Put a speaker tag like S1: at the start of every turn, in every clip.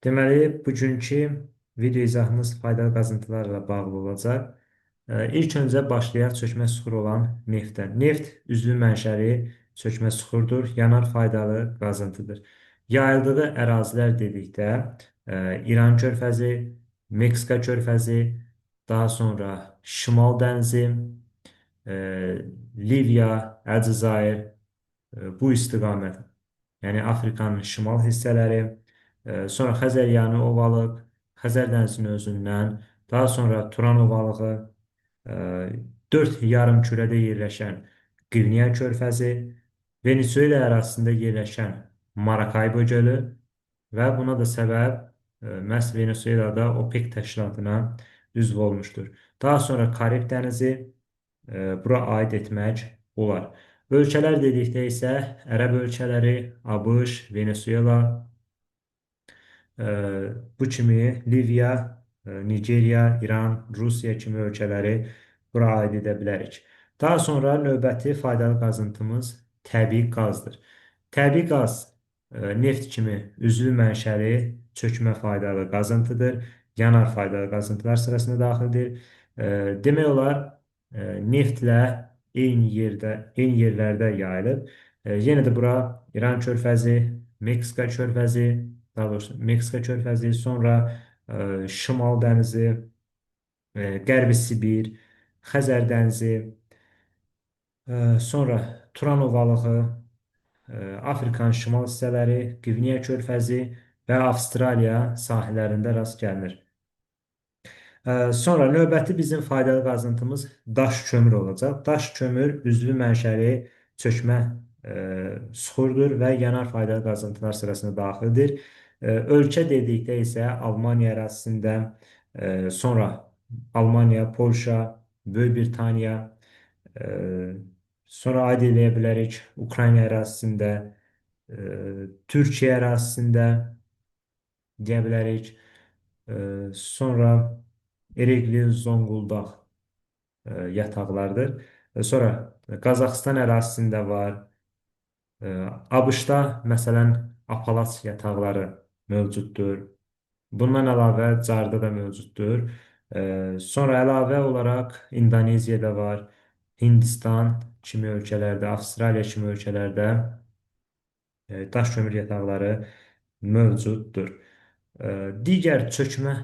S1: Deməli, bugünkü video izahımız faydalı qazıntılarla bağlı olacaq. İlk öncə başlayaq çökmə süxuru olan neftdən. Neft üzvü mənşəli çökmə süxurdur, yanar faydalı qazıntıdır. Yayıldığı ərazilər dedikdə İran körfəzi, Meksika körfəzi, daha sonra Şimal dənizi, e, Liviya, Əlcəzair, bu istiqamət, yəni Afrikanın şimal hissələri, sonra Xəzər yanı ovalıq, Xəzər dənizinin özündən, daha sonra Turan ovalığı, e, dörd yarımkürədə yerləşən Qviniya körfəzi, Venesuela ərazisində yerləşən Marakaybo gölü və buna da səbəb məhz Venesuelada OPEC təşkilatına üzv olmuşdur. Daha sonra Karib dənizi, bura aid etmək olar. Ölkələr dedikdə isə Ərəb ölkələri, ABŞ, Venezuela, bu kimi Liviya, Nigeriya, İran, Rusiya kimi ölkələri bura aid edə bilərik. Daha sonra növbəti faydalı qazıntımız təbii qazdır. Təbii qaz neft kimi üzvü mənşəli çökmə faydalı qazıntıdır. Yanar faydalı qazıntılar sırasına daxildir. Demək olar neftlə eyni yerlərdə yayılıb. Yenə də bura İran körfəzi, Meksika körfəzi, daha doğrusu Meksika körfəzi, sonra Şimal dənizi, Qərbi Sibir, Xəzər dənizi, sonra Turan ovalığı, Afrikanın şimal hissələri, Qviniya körfəzi və Avstraliya sahillərində rast gəlinir. Sonra növbəti bizim faydalı qazıntımız daş kömür olacaq. Daş kömür üzvü mənşəli çökmə süxurdur və yanar faydalı qazıntılar sırasına daxildir. Ölkə dedikdə isə Almaniya ərazisində, sonra Almaniya, Polşa, Böyük Britaniya, e, sonra aid edə bilərik Ukrayna ərazisində, Türkiyə ərazisində deyə bilərik. Sonra Ereğli, Zonguldak yataqlardır. Sonra Qazaxıstan ərazisində var. ABŞ-da məsələn Apalaç yataqları mövcuddur. Bundan əlavə Carda da mövcuddur. Sonra əlavə olaraq İndoneziyada var. Hindistan kimi ölkələrdə, Avstraliya kimi ölkələrdə daş kömür yataqları mövcuddur. Digər çökmə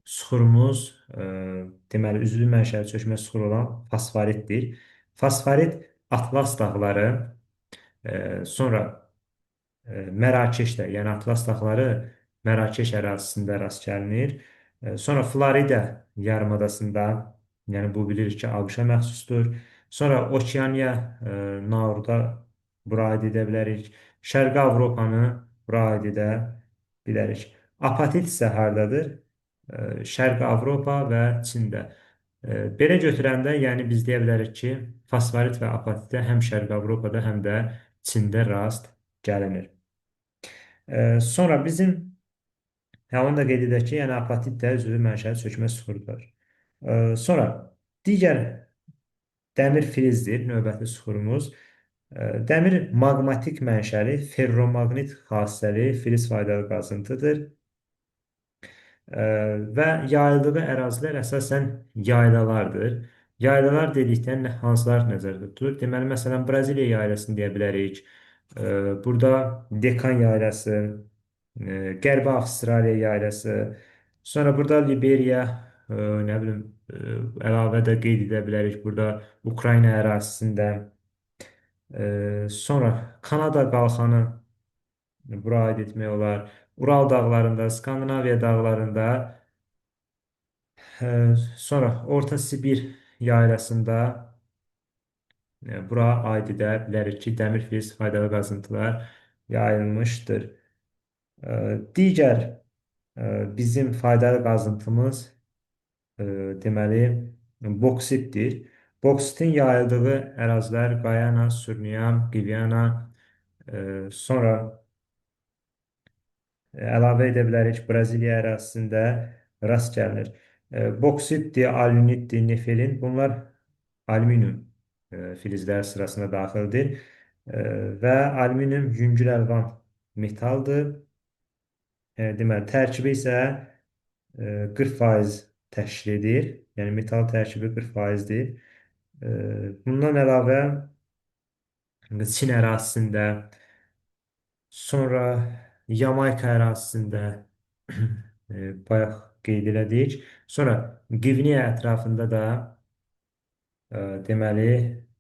S1: süxurumuz, deməli, üzvü mənşəli çökmə süxuru olan fosforitdir. Fosforit Atlas dağları, sonra Mərakeşdə, yəni Atlas dağları Mərakeş ərazisində rast gəlinir. Sonra Florida yarımadasında, yəni bu bilirik ki, ABŞ-a məxsusdur. Sonra Okeaniya, Nauruda bura aid edə bilərik. Şərqi Avropanı bura aid edə bilərik. Apatit isə hardadır? Şərqi Avropa və Çində. Belə götürəndə, yəni biz deyə bilərik ki, fosforit və apatitə həm Şərqi Avropada, həm də Çində rast gəlinir. Sonra bizim onu da qeyd edək ki, yəni apatit də üzvü mənşəli çökmə süxurudur. Sonra digər dəmir filizdir növbəti süxurumuz. Dəmir maqmatik mənşəli ferromaqnit xassəli filiz faydalı qazıntıdır. Və yayıldığı ərazilər əsasən yaylalardır. Yaylalar dedikdə hansılar nəzərdə tutulur? Deməli, məsələn, Braziliya yaylasını deyə bilərik. Burada Dekan yaylası, Qərbi Avstraliya yaylası, sonra burada Liberiya, nə bilim, əlavə də qeyd edə bilərik. Burada Ukrayna ərazisində, sonra Kanada qalxanı bura aid etmək olar. Ural dağlarında, Skandinaviya dağlarında, sonra Orta Sibir yaylasında bura aid edə bilərik ki, dəmir filiz faydalı qazıntılar yayılmışdır. Digər bizim faydalı qazıntımız deməli boksitdir. Boksitin yayıldığı ərazilər Qayana, Surnyan, Qviyana, sonra əlavə edə bilərik Braziliya ərazisində rast gəlinir. Boksitdir, alunitdir, nefelin bunlar alüminium filizlər sırasına daxildir. Və alüminium yüngül əlvan metaldır. Deməli, tərkibi isə 40% təşkil edir. Yəni metal tərkibi 40%dir. Bundan əlavə Çin ərazisində, sonra Yamayka ərazisində bayaq qeyd elədik. Sonra Qviniya ətrafında da e, deməli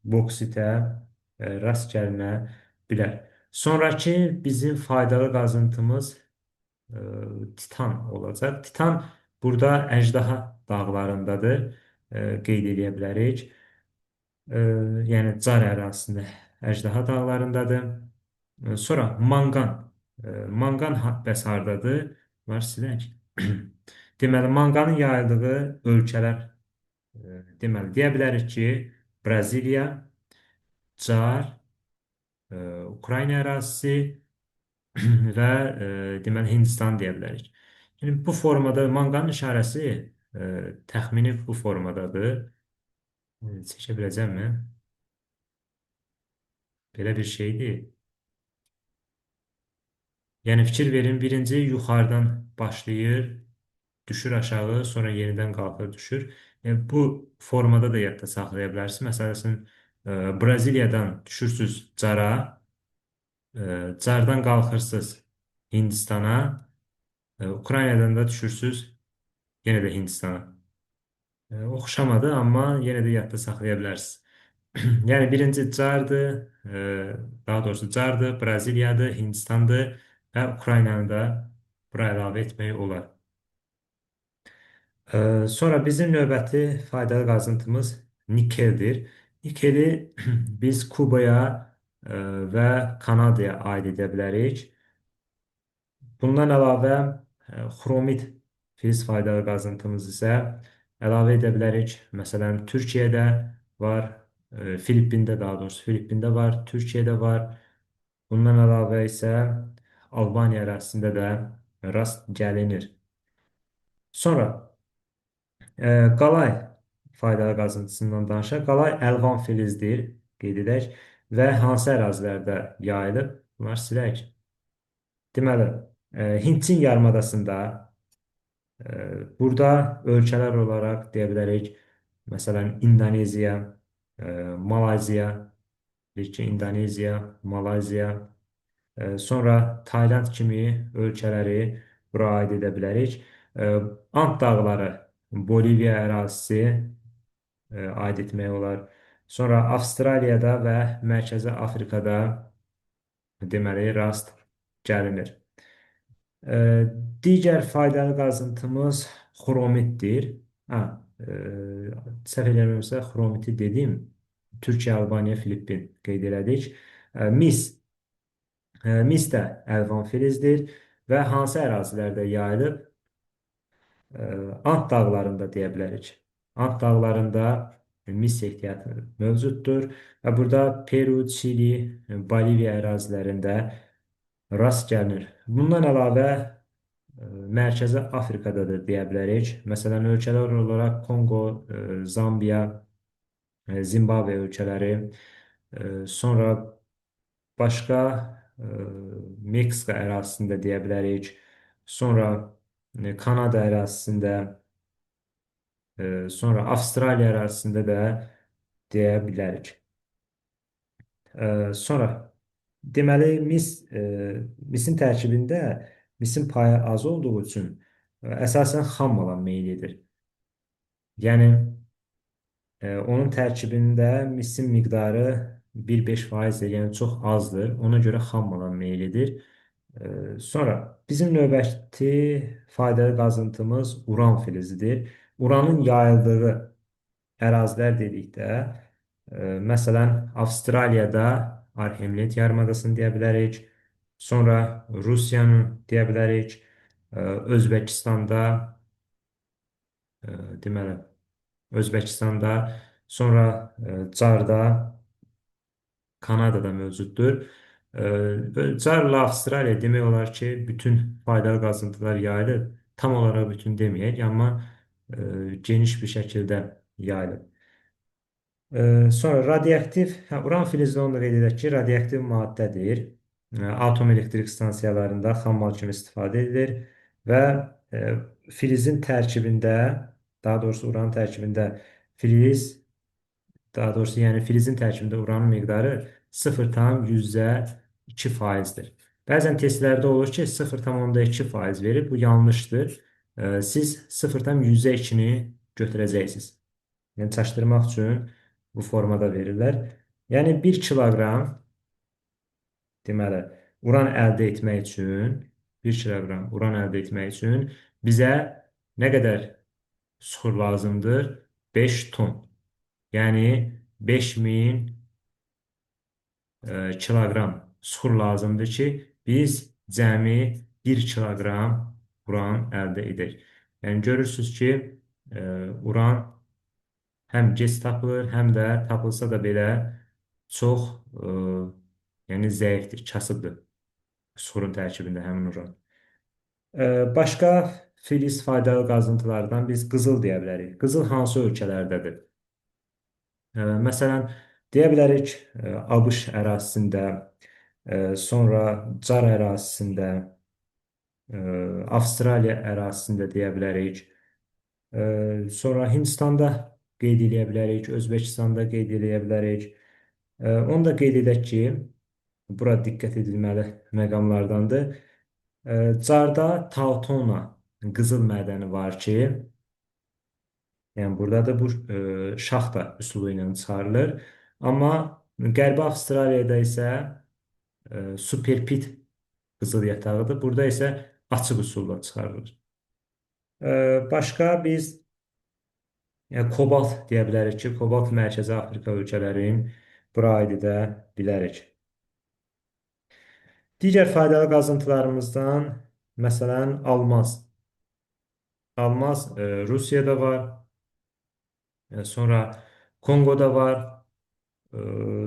S1: boksitə rast gəlinə bilər. Sonrakı bizim faydalı qazıntımız e, Titan olacaq. Titan burada Əjdaha dağlarındadır. Qeyd edə bilərik. E, Yəni Car ərazisində Əjdaha dağlarındadır. Sonra manqan. Manqan bəs hardadır? Var silək. Deməli, manqanın yayıldığı ölkələr deməli deyə bilərik ki, Braziliya, Car, Ukrayna ərazisi və deməli Hindistan deyə bilərik. Yəni bu formada manqanın işarəsi təxmini bu formadadır. Çəkə biləcəmmi? Belə bir şeydir. Yəni fikir verin, birinci yuxarıdan başlayır, düşür aşağı, sonra yenidən qalxır, düşür. Bu formada da yadda saxlaya bilərsiniz. Məsələn, Braziliyadan düşürsüz Cara, Cardan qalxırsınız Hindistana, Ukraynadan da düşürsüz yenə də Hindistana. Oxşamadı, amma yenə də yadda saxlaya bilərsiniz. Yəni birinci Cardır, daha doğrusu Cardır, Braziliyadır, Hindistandır və Ukraynanı da bura əlavə etmək olar. Sonra bizim növbəti faydalı qazıntımız nikeldir. Nikeli biz Kubaya və Kanadaya aid edə bilərik. Bundan əlavə xromit filiz faydalı qazıntımız isə əlavə edə bilərik. Məsələn, Türkiyədə var, Filippində daha doğrusu Filippində var, Türkiyədə var. Bundan əlavə isə Albaniya ərazisində də rast gəlinir. Sonra qalay faydalı qazıntısından danışaq. Qalay əlvan filizdir, qeyd edək və hansı ərazilərdə yayılıb? Bunlar silək. Deməli, Hindçin yarımadasında burada ölkələr olaraq deyə bilərik. Məsələn, İndoneziya, Malayziya, deyək ki, İndoneziya, Malayziya, sonra Tayland kimi ölkələri bura aid edə bilərik. Ant dağları, Boliviya ərazisi aid etmək olar. Sonra Avstraliyada və Mərkəzi Afrikada deməli rast gəlinir. E, Digər faydalı qazıntımız xromitdir. Ha, səhv eləmirəmsə xromiti dedim. Türkiyə, Albaniya, Filippin qeyd elədik. Mis. Mis də əlvan filizdir və hansı ərazilərdə yayılıb? Ant dağlarında deyə bilərik. Ant dağlarında mis ehtiyatı mövcuddur və burada Peru, Çili, Boliviya ərazilərində rast gəlinir. Bundan əlavə Mərkəzi Afrikadadır deyə bilərik. Məsələn, ölkələr olaraq Kongo, Zambiya, Zimbabve ölkələri, sonra başqa Meksika ərazisində deyə bilərik. Sonra Kanada ərazisində, sonra Avstraliya ərazisində də deyə bilərik. Sonra deməli misin tərkibində misin payı az olduğu üçün əsasən xam mala meyil edir. Yəni onun tərkibində misin miqdarı 1,5%-dir, yəni çox azdır. Ona görə xam mala meyil edir. Sonra bizim növbəti faydalı qazıntımız uran filizidir. Uranın yayıldığı ərazilər dedikdə, məsələn, Avstraliyada Arhemlet yarımadasını deyə bilərik. Sonra Rusiyanı deyə bilərik. Özbəkistanda, deməli, Özbəkistanda, sonra Carda, Kanadada mövcuddur. Carla Avstraliya demək olar ki, bütün faydalı qazıntılar yayılır. Tam olaraq bütün deməyək, amma geniş bir şəkildə yayılır. Sonra radioaktiv, uran filizi onu da qeyd edək ki, radioaktiv maddədir. atom elektrik stansiyalarında xammal kimi istifadə edilir və filizin tərkibində, daha doğrusu uran tərkibində filiz, daha doğrusu yəni filizin tərkibində uranın miqdarı 0,2%-dir. Bəzən testlərdə olur ki, 0,2% verir. Bu yanlışdır. Siz 0,2-ni götürəcəksiniz. Yəni çaşdırmaq üçün bu formada verirlər. Yəni 1 kiloqram deməli uran əldə etmək üçün 1 kiloqram uran əldə etmək üçün bizə nə qədər suxur lazımdır? 5 ton. Yəni 5000 kiloqram suxur lazımdır ki, biz cəmi 1 kiloqram uran əldə edək. Yəni görürsünüz ki, uran həm gec tapılır, həm də tapılsa da belə çox yəni zəifdir, kasıbdır suxurun tərkibində həmin uran. Başqa filiz faydalı qazıntılardan biz qızıl deyə bilərik. Qızıl hansı ölkələrdədir? Məsələn, deyə bilərik ABŞ ərazisində, sonra Car ərazisində, Avstraliya ərazisində deyə bilərik. Sonra Hindistanda qeyd edə bilərik, Özbəkistanda qeyd edə bilərik. Onu da qeyd edək ki, bura diqqət edilməli məqamlardandır. Carda Tautona qızıl mədəni var ki, yəni burada da bu şaxta üsulu ilə çıxarılır. Amma Qərbi Avstraliyada isə superpit qızıl yatağıdır. Burada isə açıq üsulla çıxarılır. Başqa biz yəni, kobalt deyə bilərik ki, kobalt Mərkəzi Afrika ölkələrin bura aid edə bilərik. Digər faydalı qazıntılarımızdan məsələn almaz. Almaz Rusiyada var, sonra Kongoda var,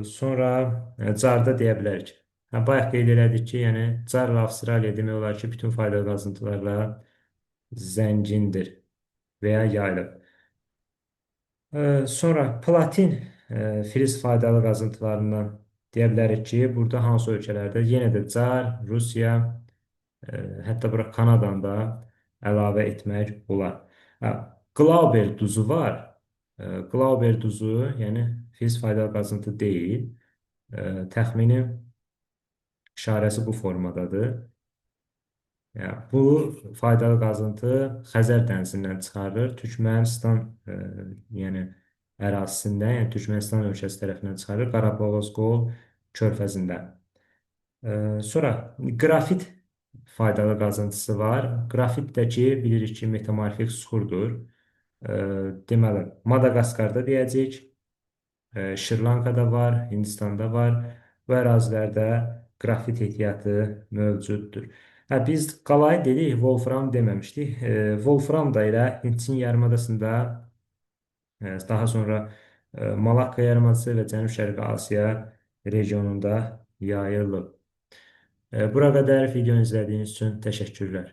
S1: sonra Carda deyə bilərik. Bayaq qeyd elədik ki, yəni Carla Avstraliya demək olar ki, bütün faydalı qazıntılarla zəngindir və ya yayılıb. Sonra platin filiz faydalı qazıntılarından deyə bilərik ki, burada hansı ölkələrdə? Yenə də Car, Rusiya, hətta bura Kanadanı da əlavə etmək olar. Glauber duzu var. Glauber duzu, yəni filiz faydalı qazıntı deyil. Təxmini işarəsi bu formadadır. Yəni, bu faydalı qazıntı Xəzər dənizindən çıxarılır. Türkmənistan yəni ərazisində, yəni Türkmənistan ölkəsi tərəfindən çıxarılır. Qarabağ-Qol körfəzində. Sonra qrafit faydalı qazıntısı var. Qrafit də ki, bilirik ki, metamorfik suxurdur. Deməli, Madaqaskarda deyəcəyik, Şri-Lankada var, Hindistanda var. Bu ərazilərdə qrafit ehtiyatı mövcuddur. Biz qalay dedik, Wolfram deməmişdik. Wolfram da elə Hindçin yarımadasında, daha sonra Malakka yarımadası və Cənub-Şərqi Asiya regionunda yayılıb. Bura qədər video izlədiyiniz üçün təşəkkürlər.